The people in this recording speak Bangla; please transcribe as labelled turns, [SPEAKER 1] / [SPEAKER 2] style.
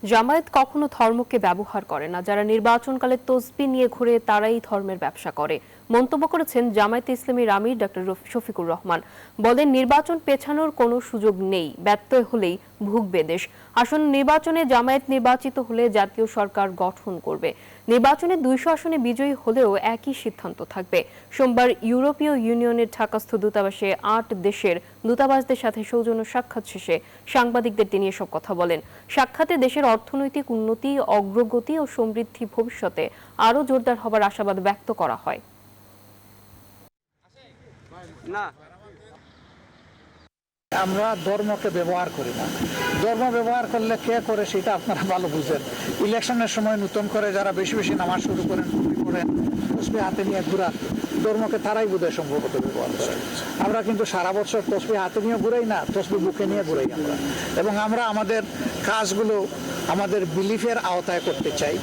[SPEAKER 1] জামায়াত কখনো ধর্মকে ব্যবহার করে না, যারা নির্বাচনকালে তসবিহ নিয়ে ঘুরে তারাই ধর্মের ব্যবসা করে মন্তব্য করেছেন জামায়াতে ইসলামীর আমির ডক্টর শফিকুর রহমান। বলেন, নির্বাচন পেছানোর কোনো সুযোগ নেই, ব্যত্যয় হলেই ভুগবে দেশ। আসন্ন নির্বাচনে জামায়াত নির্বাচিত হলে জাতীয় সরকার গঠন করবে। নির্বাচনে 200 আসনে বিজয়ী হলেও একই সিদ্ধান্ত থাকবে। সোমবার ইউরোপীয় ইউনিয়নের ঢাকাস্থ দূতাবাসে 8 দেশের দূতাবাসদের সাথে সৌজন্য সাক্ষাৎ শেষে সাংবাদিকদের তিনি এসব কথা বলেন। সাক্ষাতে দেশের অর্থনৈতিক উন্নতি, অগ্রগতি ও সমৃদ্ধি ভবিষ্যতে আরও জোরদার হবার আশাবাদ ব্যক্ত করা হয়।
[SPEAKER 2] আমরা ধর্মকে ব্যবহার করি না। ধর্ম ব্যবহার করলে কে করে সেটা আপনারা ভালো বুঝেন। ইলেকশনের সময় নতুন করে যারা বেশি বেশি নামাজ শুরু করেন, তসবিহ হাতে নিয়ে ঘুরা, ধর্মকে তারাই বোধহয় সম্ভবত ব্যবহার করে। আমরা কিন্তু সারা বছর তসবিহ হাতে নিয়ে ঘুরাই না, তসবিহ বুকে নিয়ে ঘুরাই আমরা। এবং আমরা আমাদের কাজগুলো আমাদের বিলিফের আওতায় করতে চাই।